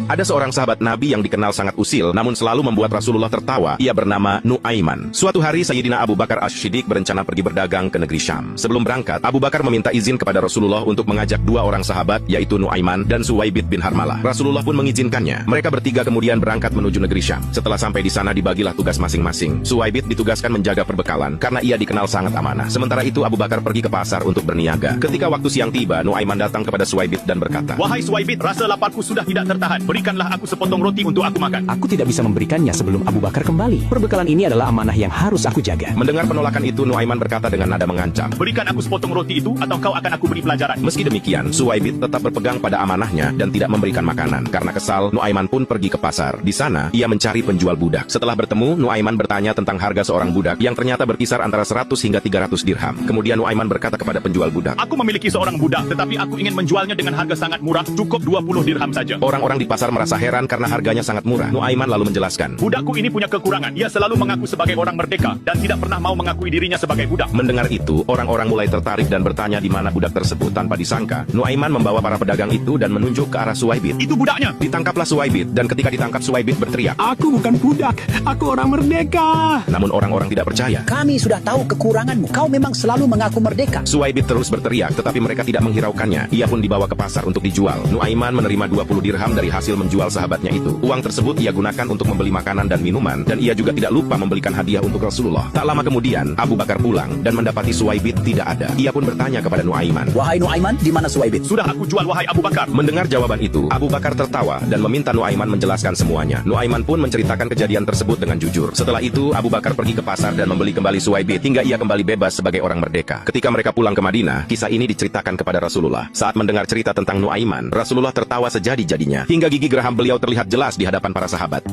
Ada seorang sahabat Nabi yang dikenal sangat usil, namun selalu membuat Rasulullah tertawa. Ia bernama Nuaiman. Suatu hari Sayyidina Abu Bakar Asy-Syiddiq berencana pergi berdagang ke negeri Syam. Sebelum berangkat, Abu Bakar meminta izin kepada Rasulullah untuk mengajak dua orang sahabat, yaitu Nuaiman dan Suwaibit bin Harmalah. Rasulullah pun mengizinkannya. Mereka bertiga kemudian berangkat menuju negeri Syam. Setelah sampai di sana dibagilah tugas masing-masing. Suwaibit ditugaskan menjaga perbekalan karena ia dikenal sangat amanah. Sementara itu Abu Bakar pergi ke pasar untuk berniaga. Ketika waktu siang tiba, Nuaiman datang kepada Suwaibit dan berkata, "Wahai Suwaibit, rasa laparku sudah tidak tertahan. Berikanlah aku sepotong roti untuk aku makan." Aku tidak bisa memberikannya sebelum Abu Bakar kembali. Perbekalan ini adalah amanah yang harus aku jaga. Mendengar penolakan itu, Nuaiman berkata dengan nada mengancam, "Berikan aku sepotong roti itu atau kau akan aku beri pelajaran." Meski demikian, Suwaibit tetap berpegang pada amanahnya dan tidak memberikan makanan. Karena kesal, Nuaiman pun pergi ke pasar. Di sana, ia mencari penjual budak. Setelah bertemu, Nuaiman bertanya tentang harga seorang budak yang ternyata berkisar antara 100 hingga 300 dirham. Kemudian Nuaiman berkata kepada penjual budak, "Aku memiliki seorang budak, tetapi aku ingin menjualnya dengan harga sangat murah, cukup 20 dirham saja." Orang-orang di pasar merasa heran karena harganya sangat murah. Nuaiman lalu menjelaskan, "Budakku ini punya kekurangan. Ia selalu mengaku sebagai orang merdeka dan tidak pernah mau mengakui dirinya sebagai budak." Mendengar itu, orang-orang mulai tertarik dan bertanya di mana budak tersebut. Tanpa disangka, Nuaiman membawa para pedagang itu dan menunjuk ke arah Suwaibit. "Itu budaknya." Ditangkaplah Suwaibit, dan ketika ditangkap Suwaibit berteriak, Aku bukan budak, aku orang merdeka. namun orang-orang tidak percaya. Kami sudah tahu kekuranganmu. Kau memang selalu mengaku merdeka. Suwaibit terus berteriak, tetapi mereka tidak menghiraukannya. Ia pun dibawa ke pasar untuk dijual. Nuaiman menerima 20 dirham dari hasil menjual sahabatnya itu. Uang tersebut ia gunakan untuk membeli makanan dan minuman, dan ia juga tidak lupa membelikan hadiah untuk Rasulullah. Tak lama kemudian, Abu Bakar pulang dan mendapati Suwaibit tidak ada. Ia pun bertanya kepada Nuaiman. Wahai Nuaiman, di mana Suwaibit? "Sudah aku jual, wahai Abu Bakar." Mendengar jawaban itu, Abu Bakar tertawa dan meminta Nuaiman menjelaskan semuanya. Nuaiman pun menceritakan kejadian tersebut dengan jujur. Setelah itu, Abu Bakar pergi ke pasar dan membeli kembali Suwaibit hingga ia kembali bebas sebagai orang merdeka. Ketika mereka pulang ke Madinah, kisah ini diceritakan kepada Rasulullah. Saat mendengar cerita tentang Nuaiman, Rasulullah tertawa sejadi-jadinya hingga gigi geraham beliau terlihat jelas di hadapan para sahabat.